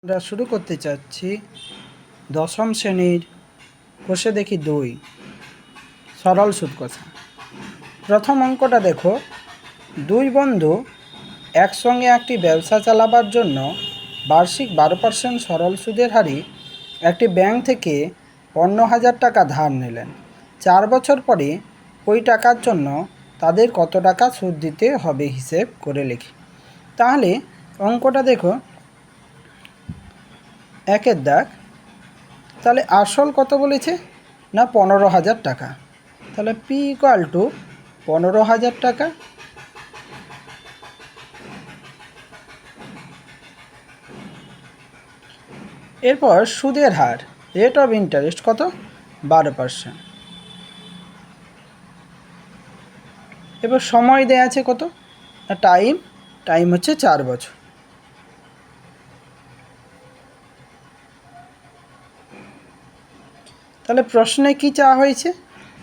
আমরা শুরু করতে চাচ্ছি দশম শ্রেণীর কোষে দেখি 2 সরল সুদ কষা। প্রথম অঙ্কটা দেখো, 2 বন্ধু একসঙ্গে একটি ব্যবসা চালাবার জন্য বার্ষিক 12% সরল সুদের হারে একটি ব্যাংক থেকে 15,000 টাকা ধার নিলেন। 4 বছর পরে ওই টাকার জন্য তাদের কত টাকা সুদ দিতে হবে হিসেব করে লিখি। তাহলে অঙ্কটা দেখো, একের দাগ। তাহলে আসল কত বলেছে না 15,000 টাকা। তাহলে পি ইকুয়াল টু 15,000 টাকা। এরপর সুদের হার রেট অফ ইন্টারেস্ট কত 12%। এবার সময় দেয়া আছে কত না টাইম হচ্ছে 4 বছর। তাহলে প্রশ্নে কি চাওয়া হয়েছে?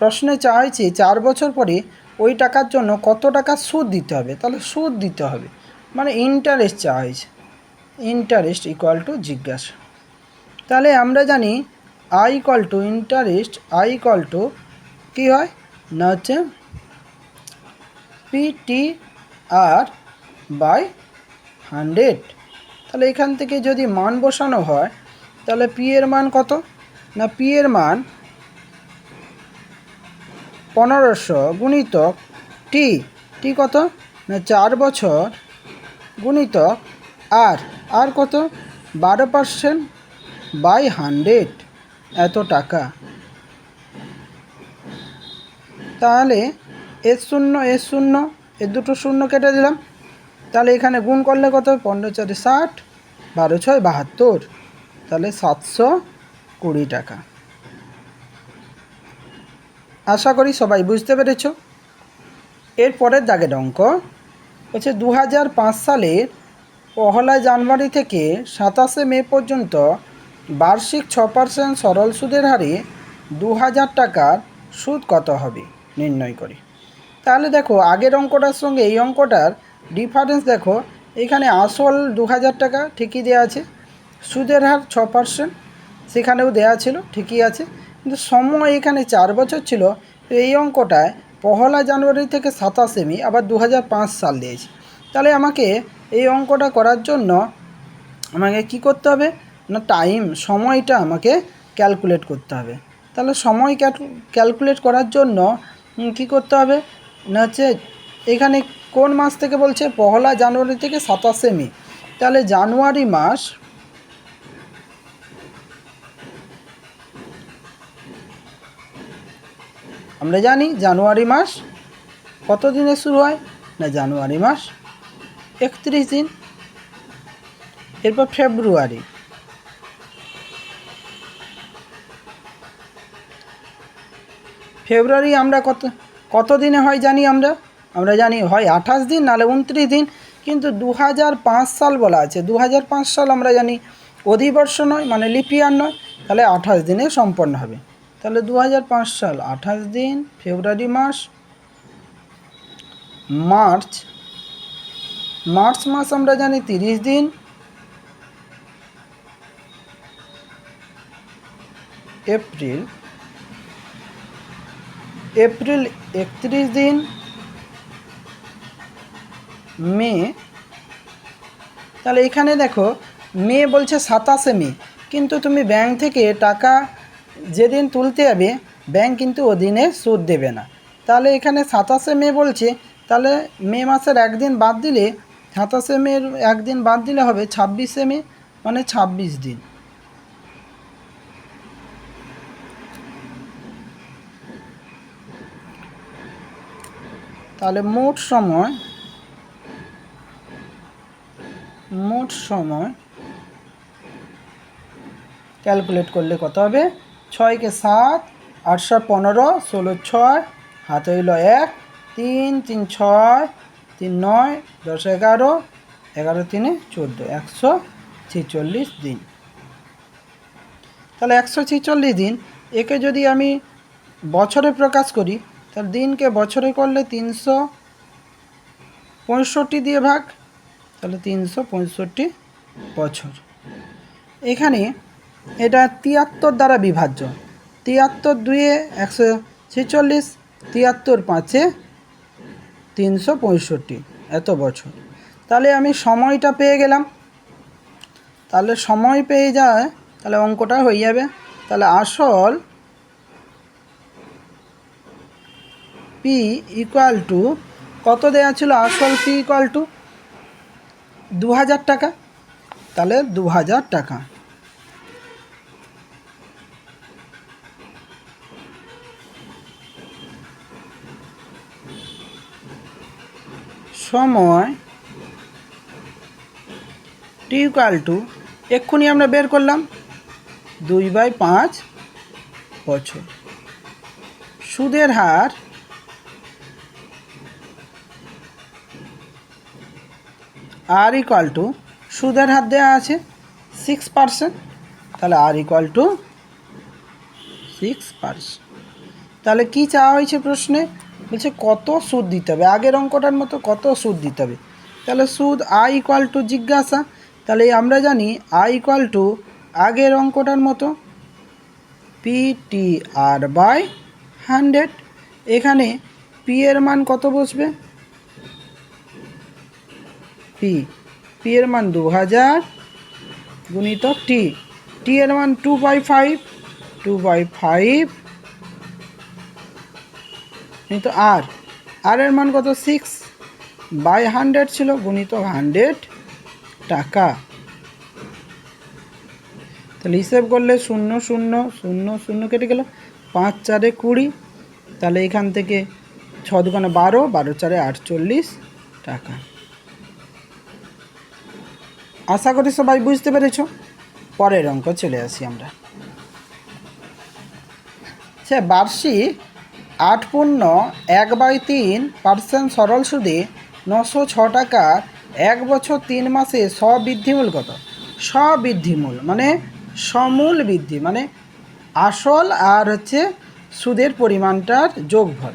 প্রশ্নে চাওয়া হয়েছে 4 বছর পরে ওই টাকার জন্য কত টাকা সুদ দিতে হবে। তাহলে সুদ দিতে হবে মানে ইন্টারেস্ট চাওয়া হয়েছে। ইন্টারেস্ট ইকুয়াল টু জিজ্ঞাসা। তাহলে আমরা জানি I equal to interest, I equal to কী হয় না হচ্ছে পিটি আর বাই 100। তাহলে এখান থেকে যদি মান বসানো হয় তাহলে পি এর মান কত না পি এর মান 1500 গুণিতক টি কত না 4 বছর গুণিতক আর কত 12% বাই 100 এত টাকা। তাহলে এর শূন্য এর দুটো শূন্য কেটে দিলাম। তাহলে এখানে গুণ করলে কত 15 4 60, 12 6 72, তাহলে 720 টাকা। আশা করি সবাই বুঝতে পেরেছ। এর পরের দাগের অঙ্ক হচ্ছে 2005 সালের 1 জানুয়ারি থেকে 27 মে পর্যন্ত বার্ষিক 6% সরল সুদের হারে 2000 টাকার সুদ কত হবে নির্ণয় করি। তাহলে দেখো আগের অঙ্কটার সঙ্গে এই অঙ্কটার ডিফারেন্স দেখো, এখানে আসল 2000 টাকা ঠিকই দেওয়া আছে, সুদের হার 6% সেখানেও দেওয়া ছিল ঠিকই আছে, কিন্তু সময় এখানে 4 বছর ছিল। এই অঙ্কটায় 1 জানুয়ারি থেকে 27 মে আবার 2005 সাল দিয়েছে। তাহলে আমাকে এই অঙ্কটা করার জন্য আমাকে কি করতে হবে না সময়টা আমাকে ক্যালকুলেট করতে হবে। তাহলে সময় ক্যালকুলেট করার জন্য কি করতে হবে না হচ্ছে এখানে কোন মাস থেকে বলছে 1 জানুয়ারি থেকে 27 মে। তাহলে জানুয়ারি মাস আমরা জানি জানুয়ারি মাস কত দিনে শুরু হয় না জানুয়ারি মাস 31 দিন। এরপর ফেব্রুয়ারি আমরা কত দিনে হয় জানি আমরা জানি হয় 28 দিন নাহলে 29 দিন, কিন্তু 2005 সাল বলা আছে। 2005 সাল আমরা জানি অধিবর্ষ নয় মানে লিপিয়ার নয়, তাহলে 28 দিনে সম্পন্ন হবে। তাহলে 2005 সাল 28 দিন, ফেব্রুয়ারি মার্চ মাস আমরা জানি 30 দিন, এপ্রিল 31 দিন, মে। তাহলে এখানে দেখো মে বলছে 27 মে, কিন্তু তুমি ব্যাংক থেকে টাকা যেদিন তুলতে যাবে ব্যাংক কিন্তু ওদিনে সুদ দেবে না। তাহলে এখানে 27 মে বলছে, তাহলে মে মাসের একদিন বাদ দিলে 27 মের একদিন বাদ দিলে হবে 26 মে, মানে 26 দিন। তাহলে মোট সময় ক্যালকুলেট করলে কত হবে 6 কে 7, 8 15, 16 6, হাতে হইল 1, 3 3 6, 3 9, 10 11, 11 3 14, 146 দিন। তাহলে 146 দিন, একে যদি আমি বছরে প্রকাশ করি তাহলে দিনকে বছরে করলে 365 দিয়ে ভাগ, তাহলে 365 বছর। এখানে এটা 73 দ্বারা বিভাজ্য। 73 দুয়ে 146, 73 পাঁচে 365, এত বছর। তাহলে আমি সময়টা পেয়ে গেলাম। তাহলে সময় পেয়ে যায়, তাহলে অঙ্কটা হয়ে যাবে। তাহলে আসল পি ইকুয়াল টু কত দেওয়া ছিল? আসল পি ইকুয়াল টু 2000 টাকা। তাহলে 2000 টাকা। সময় টি ইকুয়াল টু এক্ষুনি আমরা বের করলাম 2/5 বছর। সুদের হার আর ইকুয়াল টু, সুদের হার দেওয়া আছে 6%, তাহলে আর ইকুয়াল টু 6%। তাহলে কি চাওয়া হয়েছে প্রশ্নে? বলছে কত সুদ দিতে হবে, আগের অঙ্কটার মতো কত সুদ দিতে হবে। তাহলে সুদ আই ইকুয়াল টু জিজ্ঞাসা, তাহলে আমরা জানি আই ইকুয়াল টু আগের অঙ্কটার মতো PTR/100। এখানে পি এর মান কত বসবে? পি এর মান 2000 গুণিতক টি এর মান 2/5 গুণিত আর এর মান কত? 6/100 ছিল, গুণিতক 100 টাকা। তাহলে হিসেব করলে 0 0 0 0 কেটে গেল, 5 4 20। তাহলে এখান থেকে 6 দুগুণে 12, 12 4 48 টাকা। আশা করি সবাই বুঝতে পেরেছ। পরের অঙ্ক চলে আসি আমরা। বার্ষিক 8.1/3% সরল সুদে 906 টাকার 1 বছর 3 মাসে স্ববৃদ্ধিমূল কত? স্ববৃদ্ধিমূল মানে সমূল বৃদ্ধি, মানে আসল আর সুদের পরিমাণটার যোগফল।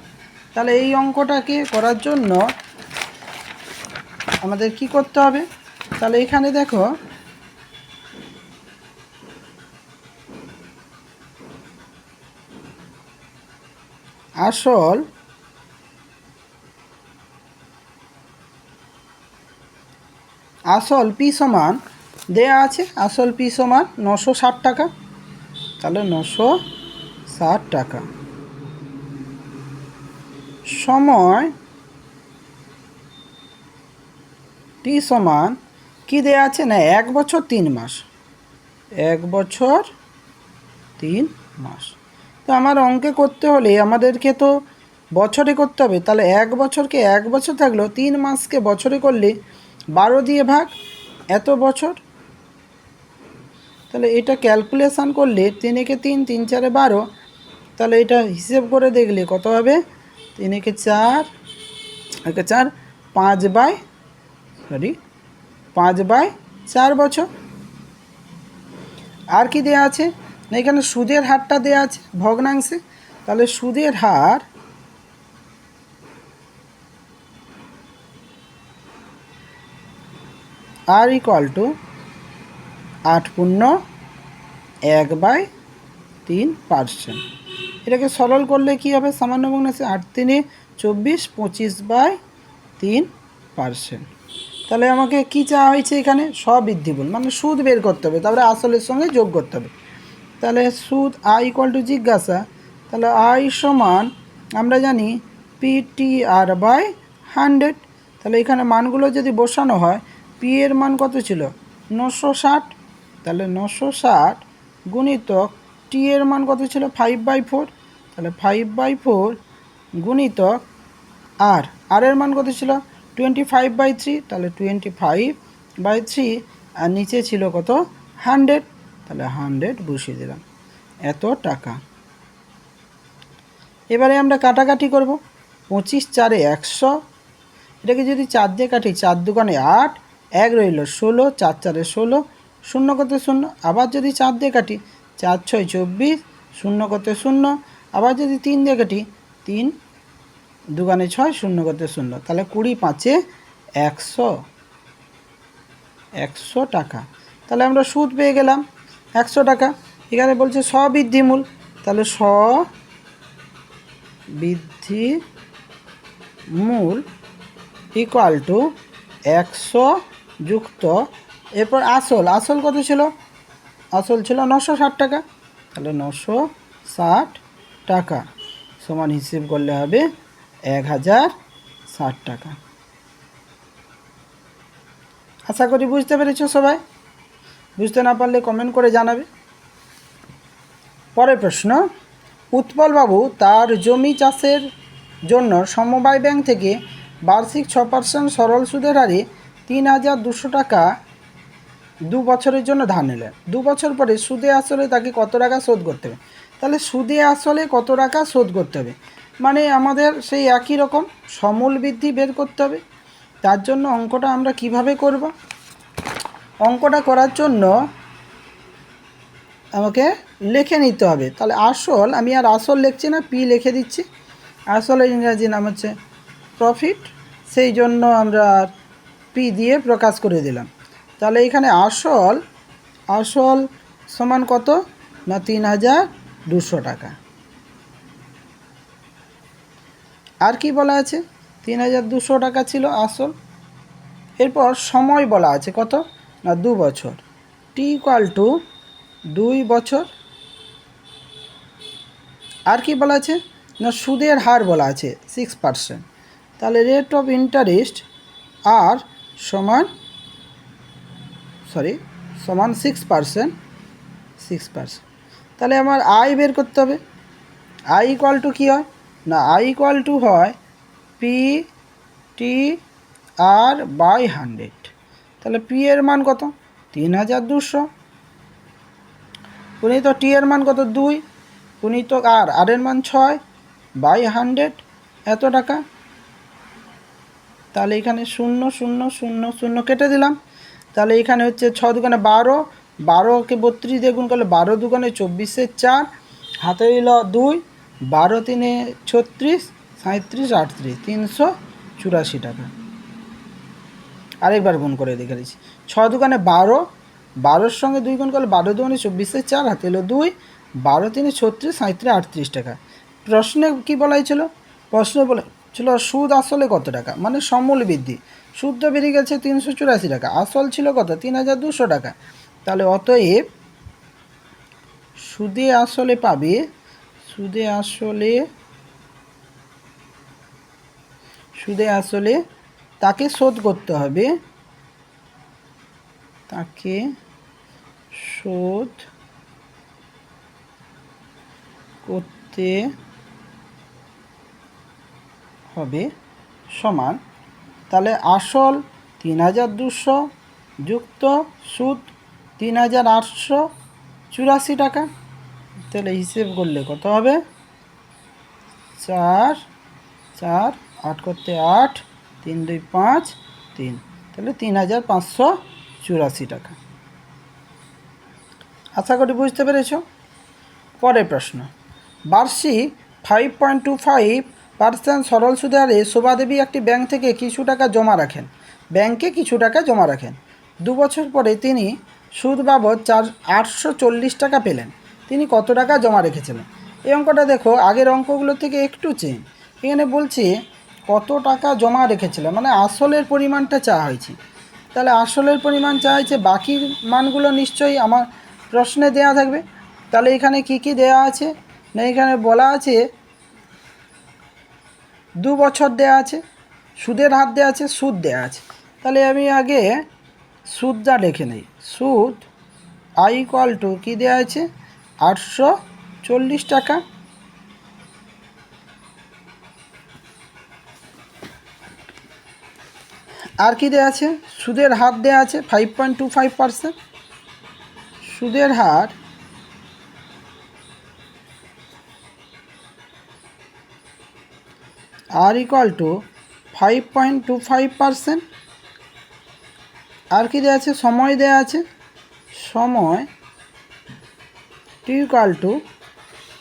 তাহলে এই অঙ্কটাকে করার জন্য আমাদের কি করতে হবে? তাহলে এখানে দেখো আসল পি সমান দেয়া আছে, আসল পি সমান 960 টাকা। তাহলে 960 টাকা। সময় টি সমান কি দেয়া আছে না 1 বছর 3 মাস, 1 বছর 3 মাস। তো আমার অঙ্কে করতে হলে আমাদেরকে তো বছরে করতে হবে। তাহলে 1 বছরকে 1 বছর থাকলো, 3 মাসকে বছরে করলে 12 দিয়ে ভাগ, এত বছর। তাহলে এটা ক্যালকুলেশান করলে 3 একে 3, 3 4 12। তাহলে এটা হিসেব করে দেখলে কত হবে? 3 একে 4, 5/4 বছর। আর কি দেয়া আছে না, এখানে সুদের হারটা দেয়া আছে ভগ্নাংশে। তাহলে সুদের হার আর ইকুয়াল টু 8.1/3%। এটাকে সরল করলে কি হবে? সামান্য ভগ্নাংশে 8 3 24, 25/3%। তাহলে আমাকে কি চাওয়া হয়েছে এখানে? স্ববৃদ্ধিমূল মানে সুদ বের করতে হবে, তারপরে আসলের সঙ্গে যোগ করতে হবে। তাহলে সুদ আই ইকুয়াল টু জিজ্ঞাসা, তাহলে আই সমান আমরা জানি PTR/100। তাহলে এখানে মানগুলো যদি বসানো হয়, পি এর মান কত ছিল? 960। তাহলে 960 গুণিতক টি এর মান কত ছিল? 5/4। তাহলে 5/4 গুণিতক আর এর মান কত ছিল? 25/3। তাহলে 25/3, আর নিচে ছিল কত? 100। তাহলে 100 বসিয়ে দিলাম, এত টাকা। এবারে আমরা কাটাকাটি করব। 25 4 100, এটাকে যদি 4 দিয়ে কাটি, 4 দুগুণে 8, 1 রইল 16, 4 4 16, 0 কত 0। আবার যদি 4 দিয়ে কাটি, 4 6 24, 0 কত 0। আবার যদি 3 দিয়ে কাটি, 3 দুগুণে 6, 0 কত 0। তাহলে 20 5 100 টাকা। তাহলে আমরা সুদ পেয়ে গেলাম 100 টাকা। এখানে বলছে স্ববৃদ্ধিমূল, তাহলে স্ববৃদ্ধিমূল ইকুয়াল টু 100 যুক্ত এরপর আসল কত ছিল, আসল ছিল 960 টাকা, তাহলে 960 টাকা সমান হিসেব করলে হবে 1060 টাকা। আশা করি বুঝতে পেরেছো সবাই। বুঝতে না পারলে কমেন্ট করে জানাবে। পরের প্রশ্ন, উৎপলবাবু তার জমি চাষের জন্য সমবায় ব্যাংক থেকে বার্ষিক 6% সরল সুদের হারে 3200 টাকা 2 বছরের জন্য ধার নিলেন। 2 বছর পরে সুদে আসলে তাকে কত টাকা শোধ করতে হবে? তাহলে সুদে আসলে কত টাকা শোধ করতে হবে মানে আমাদের সেই একই রকম সমূল বৃদ্ধি বের করতে হবে। তার জন্য অঙ্কটা আমরা কিভাবে করব? অঙ্কটা করার জন্য আমাকে লিখে নিতে হবে। তাহলে আসল, আমি আর আসল লিখছি না, পি লিখে দিচ্ছি। আসলের ইংরাজি নাম হচ্ছে প্রফিট, সেই জন্য আমরা পি দিয়ে প্রকাশ করে দিলাম। তাহলে এখানে আসল সমান কত না 3200 টাকা। আর কি বলা আছে? 3200 টাকা ছিল আসল। এরপর সময় বলা আছে কত না 2 বছর, টি ইকুয়াল টু 2 বছর। আর কি বলা আছে না সুদের হার বলা আছে 6%, তাহলে রেট অফ ইন্টারেস্ট আর সমান 6%। তাহলে আমার আয় বের করতে হবে। আই ইকুয়াল টু কী হয় না আই ইকুয়াল টু হয় পি টি আর বাই 100। তাহলে পি এর মান কত 3200, গুণিত টি এর মান কত 2, গুণিত আর এর মান 6 বাই 100 এত টাকা। তাহলে এখানে 0 0 0 0 কেটে দিলাম। তাহলে এখানে হচ্ছে 6 দুগুণে 12, 12কে 32 দিয়ে গুণ করলে 12 দুগুণে 24 4, হাতে হইল 2, 12 3 36, 37 38, 384 টাকা। আরেকবার গুণ করে দেখে দিচ্ছি। 6 দুগুণে 12, 12-র সঙ্গে 2 গুণ করলে 12 দুগুণে 24 4, হাতে হলো 2, 12 3 36, 37 38 টাকা। প্রশ্নে কি বলা হয়েছিল? প্রশ্নে বলেছিল সুদ আসলে কত টাকা, মানে সমূল বৃদ্ধি। সুদ তো বেরিয়ে গেছে 384 টাকা, আসল ছিল কত 3200 টাকা। তাহলে অতএব সুদে আসলে পাবে, সুদে আসলে তাকে শোধ করতে হবে, তাকে শোধ করতে হবে সমান, তাহলে আসল 3200 যুক্ত সুদ 3884 টাকা। তাহলে হিসেব করলে কত হবে 4 4 8 করতে 8, 3 2 5 3, তাহলে 3584 টাকা। আশা করি বুঝতে পেরেছ। পরের প্রশ্ন, বার্ষিক 5.25% সরল সুদে হারে শোভাদেবী একটি ব্যাংক থেকে কিছু টাকা জমা রাখেন, ব্যাংকে কিছু টাকা জমা রাখেন। 2 বছর পরে তিনি সুদ বাবদ 840 টাকা পেলেন। তিনি কত টাকা জমা রেখেছিলেন? এই অঙ্কটা দেখো আগের অঙ্কগুলো থেকে একটু চেঞ্জ। এখানে বলছে কত টাকা জমা রেখেছিলেন, মানে আসলের পরিমাণটা চাওয়া হয়েছে। তাহলে আসলের পরিমাণ চাওয়া হয়েছে, বাকি মানগুলো নিশ্চয়ই আমার প্রশ্নে দেওয়া থাকবে। তাহলে এখানে কি কি দেওয়া আছে না এখানে বলা আছে 2 বছর দেওয়া আছে, সুদের হার দেওয়া আছে, সুদ দেওয়া আছে। তাহলে আমি আগে সুদটা লিখে নিই। সুদ আই ইকুয়াল টু কী দেওয়া আছে 840 টাকা। আর কি দেওয়া আছে? সুদের হার দেওয়া আছে 5.25%। সুদের হার আর ইকুয়াল টু 5.25%। আর কি দেওয়া আছে? সময় দেওয়া আছে, সময় টি ইকুয়াল টু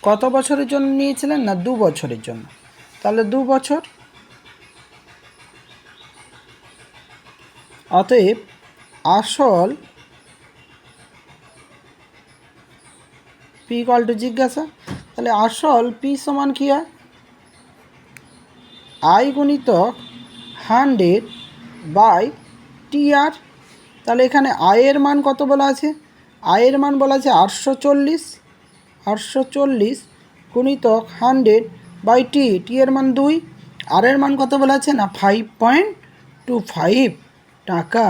কত বছরের জন্য নিয়েছিলেন না 2 বছরের জন্য। তাহলে 2 বছর। অতএব আসল পি ইকুয়াল টু জিজ্ঞাসা, তাহলে আসল পি সমান কী হয়, আই গুণিতক 100 বাই টি আর। তাহলে এখানে আয়ের মান কত বলা আছে, আয়ের মান বলা আছে 840, 840 গুণিতক 100 বাই টি, টি এর মান 2, আর এর মান কত বলা আছে না 5.25 টাকা।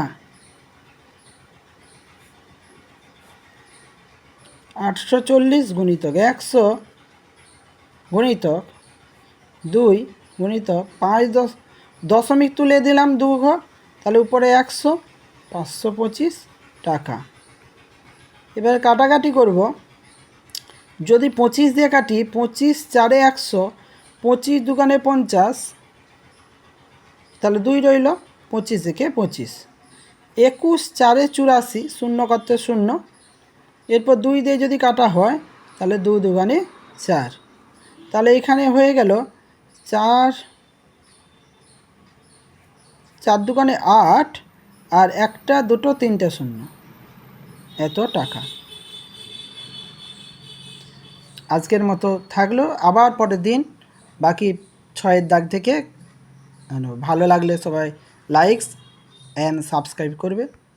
840 গুণিতক 100 গুণিতক 2 গুণিতক 5 দশমিক তুলে দিলাম 2 ঘর, তাহলে উপরে 100, 525 টাকা। এবার কাটাকাটি করব, যদি 25 দিয়ে কাটি, 25 4 100, 25 দুগুণে 50, তাহলে 2 রইল, 25 থেকে 25, 21 4 84, শূন্য করতে 0, এরপর 2 দিয়ে যদি কাটা হয় তাহলে 2 দুগুণে 4, তাহলে এখানে হয়ে গেল 4 4 দুগুণে 8, আর 1 2 3 0, এত টাকা। আজকের মতো থাকলো, আবার পরের দিন বাকি 6 দাগ থেকে। ভালো লাগলে সবাই লাইকস অ্যান্ড সাবস্ক্রাইব করবে।